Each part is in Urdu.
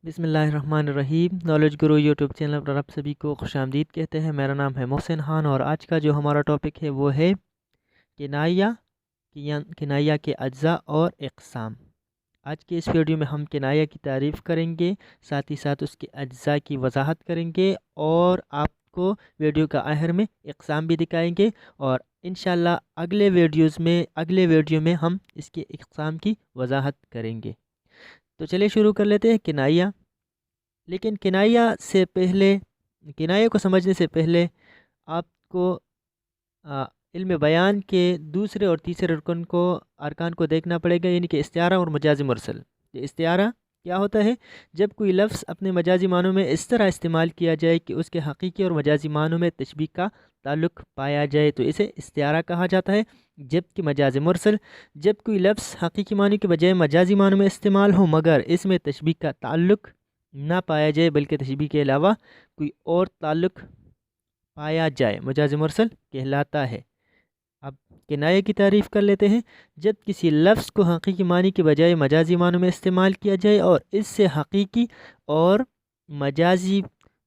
بسم اللہ الرحمن الرحیم۔ نالج گرو یوٹیوب چینل پر آپ سبھی کو خوش آمدید کہتے ہیں۔ میرا نام ہے محسن خان اور آج کا جو ہمارا ٹاپک ہے وہ ہے کنایہ کے اجزاء اور اقسام۔ آج کے اس ویڈیو میں ہم کنایہ کی تعریف کریں گے، ساتھ ہی ساتھ اس کے اجزاء کی وضاحت کریں گے اور آپ کو ویڈیو کا آخر میں اقسام بھی دکھائیں گے، اور انشاءاللہ اگلے ویڈیو میں ہم اس کے اقسام کی وضاحت کریں گے۔ تو چلیے شروع کر لیتے ہیں کنایہ۔ لیکن کنایہ کو سمجھنے سے پہلے آپ کو علم بیان کے دوسرے اور تیسرے ارکان کو دیکھنا پڑے گا، یعنی کہ استعارہ اور مجازی مرسل۔ یہ استعارہ کیا ہوتا ہے؟ جب کوئی لفظ اپنے مجازی معنوں میں اس طرح استعمال کیا جائے کہ اس کے حقیقی اور مجازی معنوں میں تشبیہ کا تعلق پایا جائے تو اسے استعارہ کہا جاتا ہے۔ جبکہ مجاز مرسل، جب کوئی لفظ حقیقی معنی کے بجائے مجازی معنوں میں استعمال ہو مگر اس میں تشبیہ کا تعلق نہ پایا جائے بلکہ تشبیہ کے علاوہ کوئی اور تعلق پایا جائے، مجاز مرسل کہلاتا ہے۔ اب کنایہ کی تعریف کر لیتے ہیں۔ جب کسی لفظ کو حقیقی معنی کے بجائے مجازی معنوں میں استعمال کیا جائے اور اس سے حقیقی اور مجازی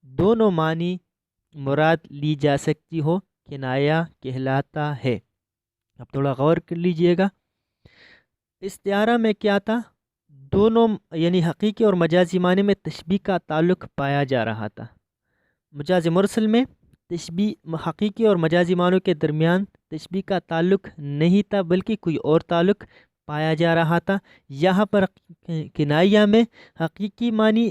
دونوں معنی مراد لی جا سکتی ہو، کنایہ کہلاتا ہے۔ اب تھوڑا غور کر لیجئے گا، استعارہ میں کیا تھا؟ دونوں یعنی حقیقی اور مجازی معنی میں تشبیہ کا تعلق پایا جا رہا تھا۔ مجاز مرسل میں حقیقی اور مجازی معنوں کے درمیان تشبیہ کا تعلق نہیں تھا بلکہ کوئی اور تعلق پایا جا رہا تھا۔ یہاں پر کنایہ میں حقیقی معنی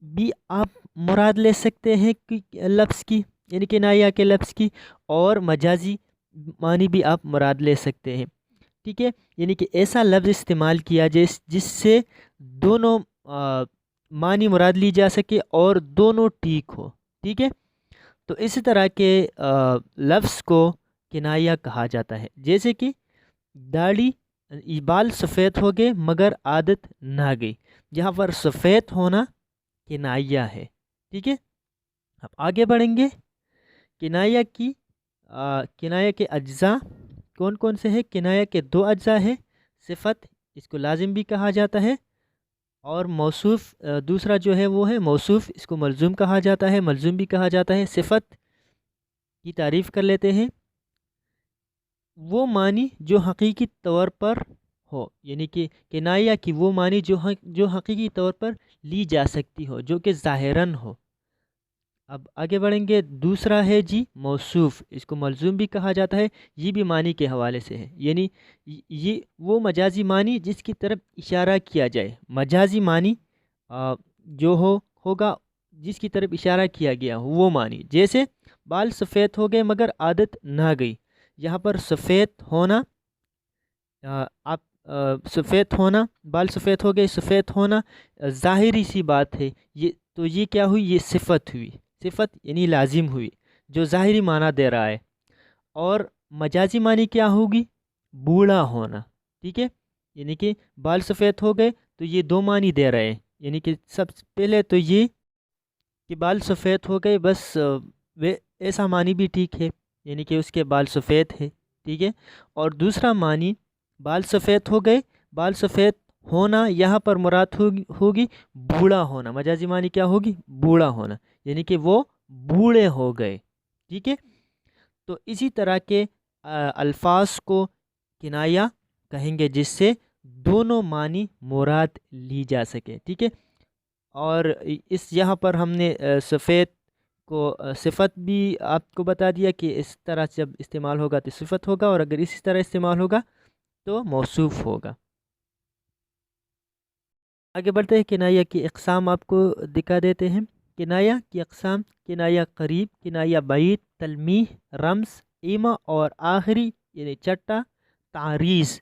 بھی آپ مراد لے سکتے ہیں لفظ کی، یعنی کنایہ کے لفظ کی، اور مجازی معنی بھی آپ مراد لے سکتے ہیں، ٹھیک ہے؟ یعنی کہ ایسا لفظ استعمال کیا جس سے دونوں معنی مراد لی جا سکے اور دونوں ٹھیک ہو، ٹھیک ہے؟ تو اسی طرح کے لفظ کو کنایہ کہا جاتا ہے، جیسے کہ بال سفید ہو گئے مگر عادت نہ گئی، جہاں پر سفید ہونا کنایہ ہے، ٹھیک ہے؟ اب آگے بڑھیں گے۔ کنایہ کے اجزاء کون کون سے ہیں؟ کنایہ کے دو اجزاء ہیں، صفت، اس کو لازم بھی کہا جاتا ہے، اور موصوف دوسرا جو ہے وہ ہے موصوف، اس کو ملزوم کہا جاتا ہے، ملزوم بھی کہا جاتا ہے۔ صفت کی تعریف کر لیتے ہیں۔ وہ معنی جو حقیقی طور پر ہو، یعنی کہ کنایہ کی وہ معنی جو حقیقی طور پر لی جا سکتی ہو، جو کہ ظاہراً ہو۔ اب آگے بڑھیں گے۔ دوسرا ہے جی موصوف، اس کو ملزوم بھی کہا جاتا ہے، یہ بھی معنی کے حوالے سے ہے، یعنی یہ وہ مجازی معنی جس کی طرف اشارہ کیا جائے، مجازی معنی جو ہوگا جس کی طرف اشارہ کیا گیا ہو وہ معنی، جیسے بال سفید ہو گئے مگر عادت نہ گئی۔ یہاں پر سفید ہونا، بال سفید ہو گئے، سفید ہونا ظاہری سی بات ہے، تو یہ کیا ہوئی؟ یہ صفت ہوئی، صفت یعنی لازم ہوئی جو ظاہری معنی دے رہا ہے۔ اور مجازی معنی کیا ہوگی؟ بوڑھا ہونا، ٹھیک ہے؟ یعنی کہ بال سفید ہو گئے تو یہ دو معنی دے رہے ہیں، یعنی کہ سب سے پہلے تو یہ کہ بال سفید ہو گئے، بس ایسا معنی بھی ٹھیک ہے، یعنی کہ اس کے بال سفید ہے، ٹھیک ہے؟ اور دوسرا معنی بال سفید ہو گئے، بال سفید ہونا یہاں پر مراد ہوگی بوڑھا ہونا، مجازی معنی کیا ہوگی؟ بوڑھا ہونا، یعنی کہ وہ بوڑھے ہو گئے، ٹھیک ہے؟ تو اسی طرح کے الفاظ کو کنایہ کہیں گے جس سے دونوں معنی مراد لی جا سکے، ٹھیک ہے؟ اور یہاں پر ہم نے سفید کو صفت بھی آپ کو بتا دیا کہ اس طرح جب استعمال ہوگا تو صفت ہوگا، اور اگر اسی طرح استعمال ہوگا تو موصوف ہوگا۔ آگے بڑھتے ہیں، کنایہ کی اقسام آپ کو دکھا دیتے ہیں۔ کنایہ کی اقسام: کنایہ قریب، کنایہ بعید، تلمیح، رمز، ایما، اور آخری یعنی چھٹا تعریض۔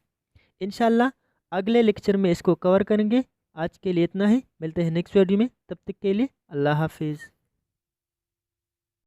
انشاءاللہ اگلے لیکچر میں اس کو کور کریں گے۔ آج کے لیے اتنا ہی، ملتے ہیں نیکسٹ ویڈیو میں، تب تک کے لیے اللہ حافظ۔